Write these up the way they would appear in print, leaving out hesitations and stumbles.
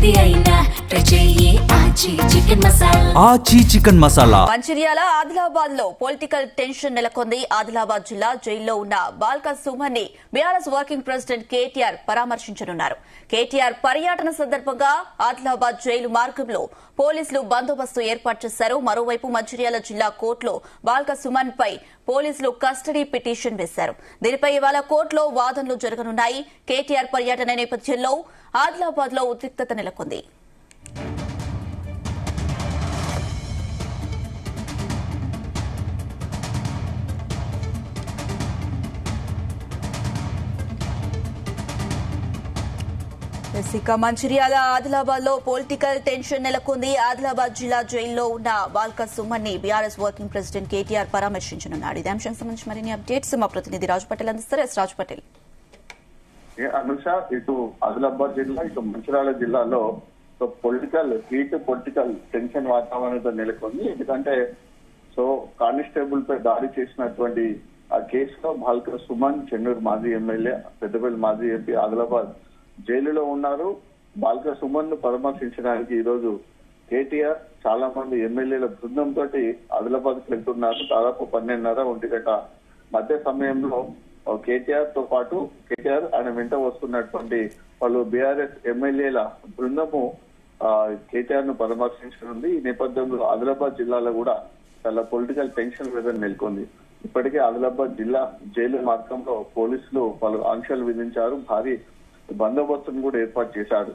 ఏది అయినా ట్రై చెయ్యి ఆచి చికెన్ మసాలా. ఆచి చికెన్ మసాలా. మంచిర్యాల ఆదిలాబాద్ లో పొలిటికల్ టెన్షన్ నెలకొంది. ఆదిలాబాద్ జిల్లా జైల్లో ఉన్న బాల్క సుమన్ ని బీఆర్ఎస్ వర్కింగ్ ప్రెసిడెంట్ కేటీఆర్ పరామర్శించనున్నారు. కేటీఆర్ పర్యటన సందర్భంగా ఆదిలాబాద్ జైలు మార్గంలో పోలీసులు బందోబస్తు ఏర్పాటు చేశారు. మరోవైపు మంచిర్యాల జిల్లా కోర్టులో బాల్క సుమన్ పై పోలీసులు కస్టడీ పిటిషన్ వేశారు. దీనిపై ఇవాళ కోర్టులో వాదనలు జరగనున్నాయి. కేటీఆర్ పర్యటన నేపథ్యంలో ఆదిలాబాద్ లో ఉద్రిక్తత నెలకొంది. ఇక మంచిర్యాల ఆదిలాబాద్ లో పొలిటికల్ టెన్షన్ నెలకొంది. ఆదిలాబాద్ జిల్లా జైల్లో ఉన్న బాల్క సుమన్ ని బీఆర్ఎస్ వర్కింగ్ ప్రెసిడెంట్ కేటీఆర్ పరామర్శించనున్నాడు. ఇదే అంశానికి సంబంధించి మరిన్ని అప్డేట్స్ మా ప్రతినిధి రాజు పటేల్ అందిస్తారు. ఎస్ రాజు పటేల్. అనుష, ఇటు ఆదిలాబాద్ జిల్లా ఇటు మంచిర్యాల జిల్లాలో పొలిటికల్ టెన్షన్ వాతావరణంతో నెలకొంది. ఎందుకంటే కానిస్టేబుల్ పై దాడి చేసినటువంటి ఆ కేసులో బాల్క సుమన్, చెన్నూరు మాజీ ఎమ్మెల్యే, పెద్దపల్లి మాజీ ఎంపీ ఆదిలాబాద్ జైలులో ఉన్నారు. బాల్క సుమన్ ను పరామర్శించడానికి ఈ రోజు కేటీఆర్ చాలా మంది ఎమ్మెల్యేల బృందంతో ఆదిలాబాద్ కు వెళ్తున్నారు. దాదాపు 12:30 గంట మధ్య సమయంలో కేటీఆర్ తో పాటు ఆయన వెంట వస్తున్నటువంటి పలు బీఆర్ఎస్ ఎమ్మెల్యేల బృందము కేటీఆర్ ను పరామర్శించనుంది. ఈ నేపథ్యంలో ఆదిలాబాద్ జిల్లాలో కూడా చాలా పొలిటికల్ టెన్షన్ వెదర్ నెలకొంది. ఇప్పటికే ఆదిలాబాద్ జిల్లా జైలు మార్గంలో పోలీసులు పలు ఆంక్షలు విధించారు. భారీ బందోబస్తును కూడా ఏర్పాటు చేశారు.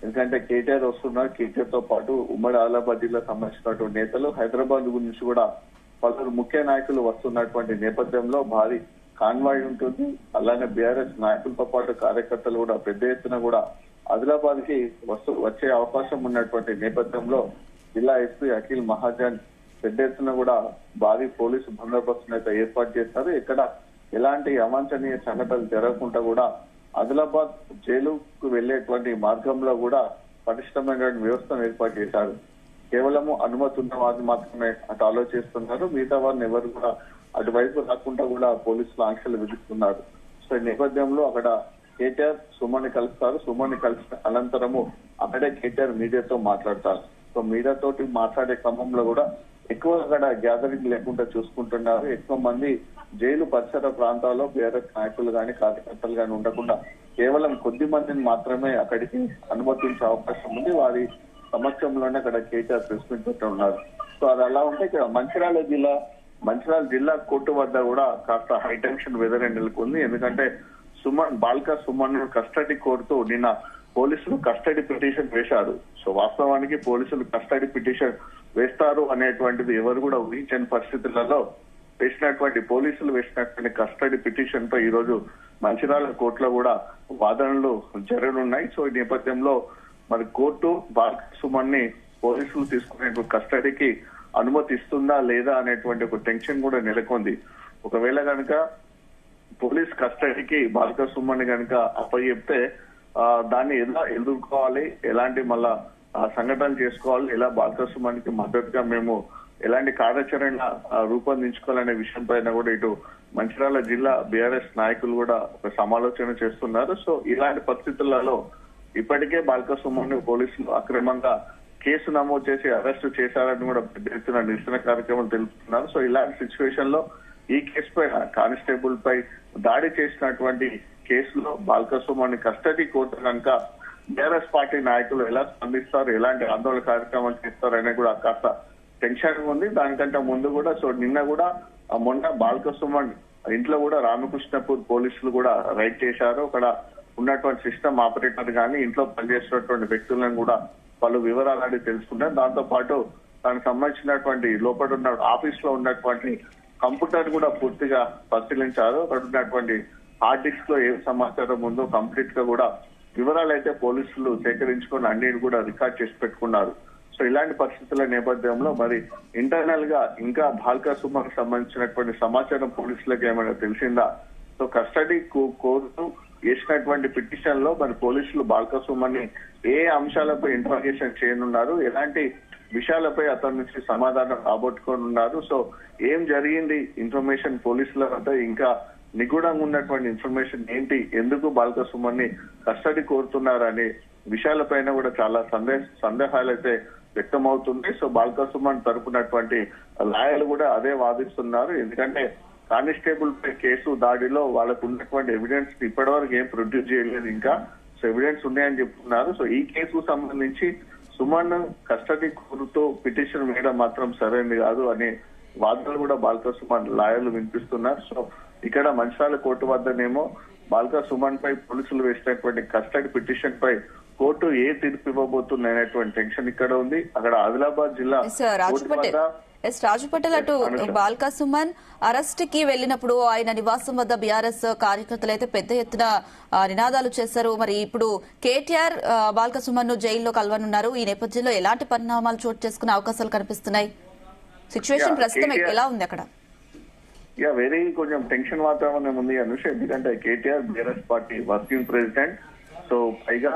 ఎందుకంటే కేటీఆర్ వస్తున్నారు. కేటీఆర్ తో పాటు ఉమ్మడి ఆదిలాబాద్ జిల్లా సంబంధించినటువంటి నేతలు, హైదరాబాద్ గురించి కూడా పలువురు ముఖ్య నాయకులు వస్తున్నటువంటి నేపథ్యంలో భారీ కాన్వాయ్ ఉంటుంది. అలానే బీఆర్ఎస్ నాయకులతో పాటు కార్యకర్తలు కూడా పెద్ద ఎత్తున కూడా ఆదిలాబాద్ కి వచ్చే అవకాశం ఉన్నటువంటి నేపథ్యంలో జిల్లా ఎస్పీ అఖిల్ మహాజన్ పెద్ద ఎత్తున కూడా భారీ పోలీసు బందోబస్తును అయితే ఏర్పాటు చేస్తారు. ఇక్కడ ఎలాంటి అవాంఛనీయ సంఘటనలు జరగకుండా కూడా ఆదిలాబాద్ జైలుకు వెళ్లేటువంటి మార్గంలో కూడా పటిష్టమైనటువంటి వ్యవస్థను ఏర్పాటు చేశారు. కేవలము అనుమతి ఉన్న వారిని మాత్రమే అటు ఆలోచిస్తున్నారు. మిగతా వారిని ఎవరు కూడా అటువైపు రాకుండా కూడా పోలీసులు ఆంక్షలు విధిస్తున్నారు. సో ఈ నేపథ్యంలో అక్కడ కేటీఆర్ సుమన్ ని కలుస్తారు. సుమన్ ని కలిసిన అనంతరము అక్కడే కేటీఆర్ మీడియాతో మాట్లాడతారు. సో మీడియా తోటి మాట్లాడే క్రమంలో కూడా ఎక్కువ అక్కడ గ్యాదరింగ్ లేకుండా చూసుకుంటున్నారు. ఎక్కువ మంది జైలు పరిసర ప్రాంతాల్లో బీఆర్ఎస్ నాయకులు గాని కార్యకర్తలు గాని ఉండకుండా కేవలం కొద్ది మందిని మాత్రమే అక్కడికి అనుమతించే అవకాశం ఉంది. వారి సమక్షంలోనే అక్కడ కేటీఆర్ ప్రెస్ మీట్ పెట్టి ఉన్నారు. సో అది అలా ఉంటే ఇక్కడ మంచిర్యాల జిల్లా కోర్టు వద్ద కూడా కాస్త హై టెన్షన్ వెదర్ నెలకొంది. ఎందుకంటే బాల్క సుమన్ కస్టడీ కోరుతూ నిన్న పోలీసులు కస్టడీ పిటిషన్ వేశారు. సో వాస్తవానికి పోలీసులు కస్టడీ పిటిషన్ వేస్తారు అనేటువంటిది ఎవరు కూడా ఊహించని పరిస్థితులలో పోలీసులు వేసినటువంటి కస్టడీ పిటిషన్ పై ఈ రోజు మంచిర్యాల కోర్టులో కూడా వాదనలు జరగనున్నాయి. సో ఈ నేపథ్యంలో మరి కోర్టు బాల్క సుమన్ ని పోలీసులు తీసుకునే కస్టడీకి అనుమతి ఇస్తుందా లేదా అనేటువంటి ఒక టెన్షన్ కూడా నెలకొంది. ఒకవేళ కనుక పోలీస్ కస్టడీకి బాల్క సుమన్ కనుక అప్పచెప్తే దాన్ని ఎలా ఎదుర్కోవాలి, ఎలాంటి మళ్ళా సంఘటనలు చేసుకోవాలి, ఎలా బాల్క సుమన్ కి మద్దతుగా మేము ఎలాంటి కార్యాచరణ రూపొందించుకోవాలనే విషయం పైన కూడా ఇటు మంచిర్యాల జిల్లా బీఆర్ఎస్ నాయకులు కూడా ఒక సమాలోచన చేస్తున్నారు. సో ఇలాంటి పరిస్థితులలో ఇప్పటికే బాల్క సుమన్ ని పోలీసులు అక్రమంగా కేసు నమోదు చేసి అరెస్టు చేశారని కూడా పెద్ద ఎత్తున నిరసన కార్యక్రమం తెలుపుతున్నారు. సో ఇలాంటి సిచ్యువేషన్ లో ఈ కేసు పైన కానిస్టేబుల్ పై దాడి చేసినటువంటి కేసులో బాల్క సుమన్ ని కస్టడీ కోర్టు కనుక బీఆర్ఎస్ పార్టీ నాయకులు ఎలా స్పందిస్తారు, ఎలాంటి ఆందోళన కార్యక్రమాలు చేస్తారు అనేది కూడా కాస్త టెన్షన్ ఉంది. దానికంటే ముందు కూడా నిన్న కూడా మొన్న బాల్క సుమన్ ఇంట్లో కూడా రామకృష్ణపూర్ పోలీసులు కూడా రైడ్ చేశారు. అక్కడ ఉన్నటువంటి సిస్టమ్ ఆపరేటర్ గానీ ఇంట్లో పనిచేస్తున్నటువంటి వ్యక్తులను కూడా పలు వివరాలు అడిగి తెలుసుకున్నారు. దాంతో పాటు దానికి సంబంధించినటువంటి లోపల ఉన్న ఆఫీస్ లో ఉన్నటువంటి కంప్యూటర్ కూడా పూర్తిగా పరిశీలించారు. అక్కడ ఉన్నటువంటి హార్డ్ డిస్క్ లో ఏం సమాచారం ఉందో కంప్లీట్ గా కూడా వివరాలు అయితే పోలీసులు సేకరించుకొని అన్నిటి కూడా రికార్డ్ చేసి పెట్టుకున్నారు. సో ఇలాంటి పరిస్థితుల నేపథ్యంలో మరి ఇంటర్నల్ గా ఇంకా బాల్క సుమన్ కి సంబంధించినటువంటి సమాచారం పోలీసులకు ఏమైనా తెలిసిందా? సో కస్టడీ కోరుతూ వేసినటువంటి పిటిషన్ లో మరి పోలీసులు బాల్క సుమన్ ని ఏ అంశాలపై ఇంట్రాగేషన్ చేయనున్నారు, ఎలాంటి విషయాలపై అతని నుంచి సమాధానం రాబట్టుకోనున్నారు, సో ఏం జరిగింది ఇన్ఫర్మేషన్ పోలీసుల వద్ద ఇంకా నిగూఢంగా ఉన్నటువంటి ఇన్ఫర్మేషన్ ఏంటి, ఎందుకు బాల్క సుమన్ కస్టడీ కోరుతున్నారు అనే విషయాలపైన కూడా చాలా సందేహాలు అయితే వ్యక్తమవుతుంది. సో బాల్క సుమన్ తరపునటువంటి లాయర్లు కూడా అదే వాదిస్తున్నారు. ఎందుకంటే కానిస్టేబుల్ పై కేసు దాడిలో వాళ్ళకు ఉన్నటువంటి ఎవిడెన్స్ ఇప్పటివరకు ఏం ప్రొడ్యూస్ చేయలేదు, ఇంకా సో ఎవిడెన్స్ ఉన్నాయని చెప్తున్నారు. సో ఈ కేసుకు సంబంధించి సుమన్ కస్టడీ కోరుతూ పిటిషన్ వేయడం మాత్రం సరైనది కాదు అనే వాదనలు కూడా బాల్క సుమన్ లాయర్లు వినిపిస్తున్నారు. సో ఇక్కడ మంచిర్యాల కోర్టు వద్దనేమో బాల్క సుమన్ పై పోలీసులు వేసినటువంటి కస్టడీ పిటిషన్ పై కోర్టు ఏ తీర్పు ఇవ్వబోతుంది అనేటువంటి టెన్షన్ ఇక్కడ ఉంది. అక్కడ ఆదిలాబాద్ జిల్లా రాజు పటేల్ అటు బాల్క సుమన్ అరెస్ట్ కి వెళ్లినప్పుడు ఆయన నివాసం వద్ద బీఆర్ఎస్ కార్యకర్తలు అయితే పెద్ద ఎత్తున నినాదాలు చేశారు. మరి ఇప్పుడు కేటీఆర్ బాల్క సుమన్ ను జైల్లో కలవనున్నారు. ఈ నేపథ్యంలో ఎలాంటి పరిణామాలు చోటు చేసుకునే అవకాశాలు కనిపిస్తున్నాయి? సిచ్యువేషన్ ప్రస్తుతం ఎలా ఉంది అక్కడ? వెరీ కొంచెం టెన్షన్ వాతావరణం ఉంది అనుష. ఎందుకంటే KTR BRS party working president. So పైగా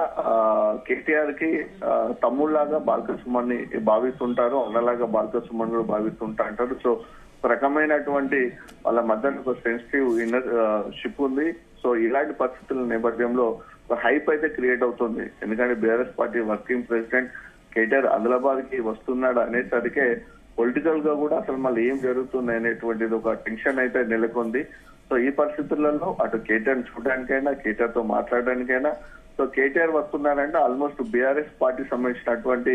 కేటీఆర్ కి తమ్ముళ్లాగా బాల్క సుమన్ ని భావిస్తుంటారు, అన్నలాగా బాల్క సుమన్ కూడా భావిస్తుంటా అంటారు. సో ఒక రకమైనటువంటి వాళ్ళ మధ్య ఒక సెన్సిటివ్ ఇన్నర్ షిప్ ఉంది. సో ఇలాంటి పరిస్థితుల నేపథ్యంలో ఒక హైప్ అయితే క్రియేట్ అవుతుంది. ఎందుకంటే BRS party working president KTR Adilabad కి వస్తున్నాడు అనేసరికే పొలిటికల్ గా కూడా అసలు మళ్ళీ ఏం జరుగుతుంది అనేటువంటిది ఒక టెన్షన్ అయితే నెలకొంది. సో ఈ పరిస్థితులలో అటు కేటీఆర్ చూడడానికైనా కేటీఆర్ తో మాట్లాడడానికైనా సో కేటీఆర్ వస్తున్నారంటే ఆల్మోస్ట్ బీఆర్ఎస్ పార్టీ సంబంధించినటువంటి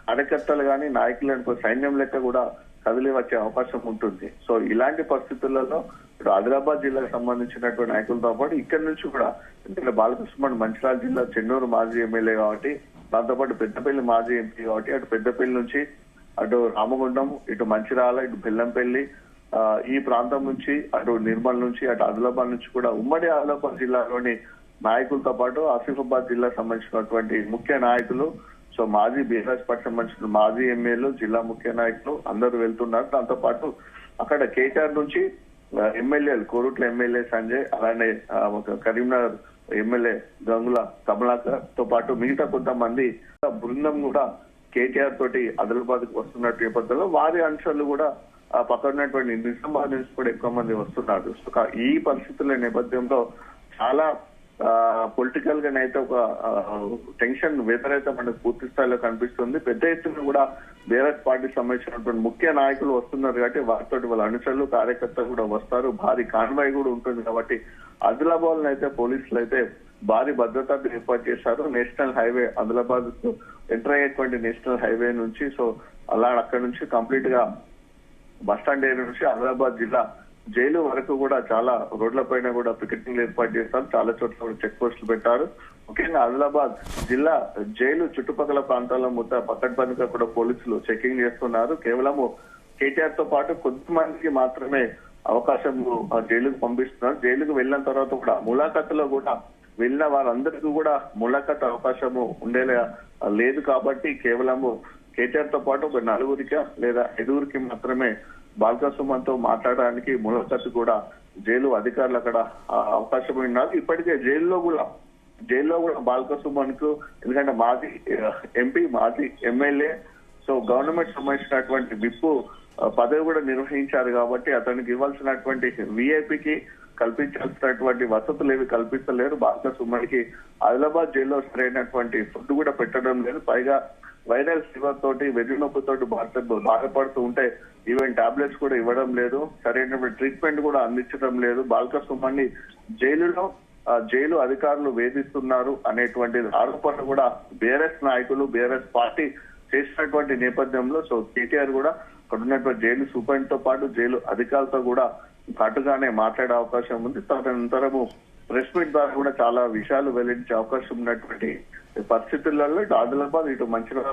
కార్యకర్తలు కానీ నాయకులు సైన్యం లెక్క కూడా కదిలి వచ్చే అవకాశం ఉంటుంది. సో ఇలాంటి పరిస్థితులలో ఇప్పుడు ఆదిలాబాద్ జిల్లాకు సంబంధించినటువంటి నాయకులతో పాటు ఇక్కడ నుంచి కూడా ఎందుకంటే బాల్క సుమన్ మంచిర్యాల జిల్లా చెన్నూరు మాజీ ఎమ్మెల్యే కాబట్టి, దాంతోపాటు పెద్దపల్లి మాజీ ఎంపీ కాబట్టి అటు పెద్దపల్లి నుంచి అటు రామగుండం, ఇటు మంచిర్యాల, ఇటు బెల్లంపల్లి ఈ ప్రాంతం నుంచి అటు నిర్మల్ నుంచి అటు ఆదిలాబాద్ నుంచి కూడా ఉమ్మడి ఆదిలాబాద్ జిల్లాలోని నాయకులతో పాటు ఆసిఫాబాద్ జిల్లా సంబంధించినటువంటి ముఖ్య నాయకులు, సో మాజీ బీఆర్ఎస్ పార్టీ సంబంధించిన మాజీ ఎమ్మెల్యేలు, జిల్లా ముఖ్య నాయకులు అందరూ వెళ్తున్నారు. దాంతో పాటు అక్కడ కేటీఆర్ నుంచి ఎమ్మెల్యేలు కోరుట్ల ఎమ్మెల్యే సంజయ్, అలానే ఒక కరీంనగర్ ఎమ్మెల్యే గంగుల కమలాకర్ తో పాటు మిగతా కొంతమంది బృందం కూడా కేటీఆర్ తోటి ఆదిలాబాద్ కు వస్తున్నట్టు నేపథ్యంలో వారి అంశాలు కూడా పక్కన ఉన్నటువంటి నిజామాబాద్ నుంచి కూడా ఎక్కువ మంది వస్తున్నారు. ఈ పరిస్థితుల నేపథ్యంలో చాలా పొలిటికల్ గానైతే ఒక టెన్షన్ వెదర్ అయితే మనకు పూర్తి స్థాయిలో కనిపిస్తుంది. పెద్ద ఎత్తున కూడా బీఆర్ఎస్ పార్టీకి సంబంధించినటువంటి ముఖ్య నాయకులు వస్తున్నారు కాబట్టి వారితో వాళ్ళ అనుచరులు కార్యకర్తలు కూడా వస్తారు. భారీ కాన్వాయ్ కూడా ఉంటుంది కాబట్టి ఆదిలాబాద్ అయితే పోలీసులు అయితే భారీ భద్రత ఏర్పాటు చేశారు. నేషనల్ హైవే ఆదిలాబాద్ ఎంటర్ అయ్యేటువంటి నేషనల్ హైవే నుంచి సో అలా అక్కడ నుంచి కంప్లీట్ గా బస్టాండ్ ఏరియా నుంచి ఆదిలాబాద్ జిల్లా జైలు వరకు కూడా చాలా రోడ్ల పైన కూడా పికెటింగ్లు ఏర్పాటు చేస్తారు. చాలా చోట్ల కూడా చెక్ పోస్టులు పెట్టారు. ముఖ్యంగా ఆదిలాబాద్ జిల్లా జైలు చుట్టుపక్కల ప్రాంతాల్లో మొత్తం పకడ్బందీగా కూడా పోలీసులు చెకింగ్ చేస్తున్నారు. కేవలం కేటీఆర్ తో పాటు కొంతమందికి మాత్రమే అవకాశం జైలుకు పంపిస్తున్నారు. జైలుకు వెళ్ళిన తర్వాత కూడా ములాఖాతులో కూడా వెళ్ళిన వారందరికీ కూడా ములాఖాత్ అవకాశము ఉండేలా లేదు కాబట్టి కేవలము కేటీఆర్ తో పాటు ఒక 4 లేదా 5 మాత్రమే బాల్క సుమన్ తో మాట్లాడడానికి ములాఖాత్ కూడా జైలు అధికారులు అక్కడ అవకాశం ఉన్నారు. ఇప్పటికే జైల్లో కూడా బాల్క సుమన్ కు ఎందుకంటే మాజీ ఎంపీ మాజీ ఎమ్మెల్యే సో గవర్నమెంట్ సంబంధించినటువంటి విప్పు పదవి కూడా నిర్వహించారు కాబట్టి అతనికి ఇవ్వాల్సినటువంటి విఐపికి కల్పించాల్సినటువంటి వసతులు ఏవి కల్పిస్తలేరు. బాల్క సుమన్ కి ఆదిలాబాద్ జైల్లో సరైనటువంటి ఫుడ్ కూడా పెట్టడం లేదు. పైగా వైరల్ ఫీవర్ తోటి వెన్నునొప్పితోటి బాధపడుతూ ఉంటే ఈవెన్ టాబ్లెట్స్ కూడా ఇవ్వడం లేదు. సరైనటువంటి ట్రీట్మెంట్ కూడా అందించడం లేదు. బాల్క సుమన్ ని జైలు అధికారులు వేధిస్తున్నారు అనేటువంటి ఆరోపణలు కూడా బీఆర్ఎస్ నాయకులు బీఆర్ఎస్ పార్టీ చేసినటువంటి నేపథ్యంలో సో కేటీఆర్ కూడా అక్కడ ఉన్నటువంటి జైలు సూపరింట్ తో పాటు జైలు అధికారులతో కూడా కట్టుగానే మాట్లాడే అవకాశం ఉంది. తదనంతరము ప్రెస్ మీట్ ద్వారా కూడా చాలా విషయాలు వెల్లడించే అవకాశం ఉన్నటువంటి పరిస్థితులలో ఇటు ఆదిలాబాద్ ఇటు మంచిర్యాల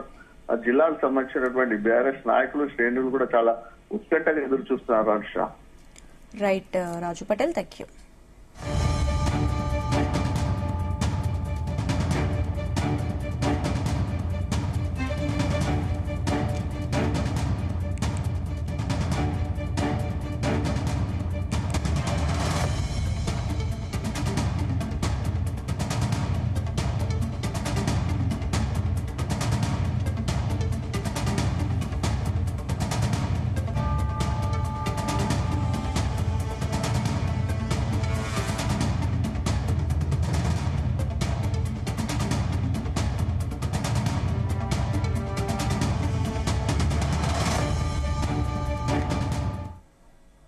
జిల్లాకు సంబంధించినటువంటి బీఆర్ఎస్ నాయకులు శ్రేణులు కూడా చాలా ఉత్కంఠగా ఎదురు చూస్తున్నారు. Anusha right Raju Patel, thank you.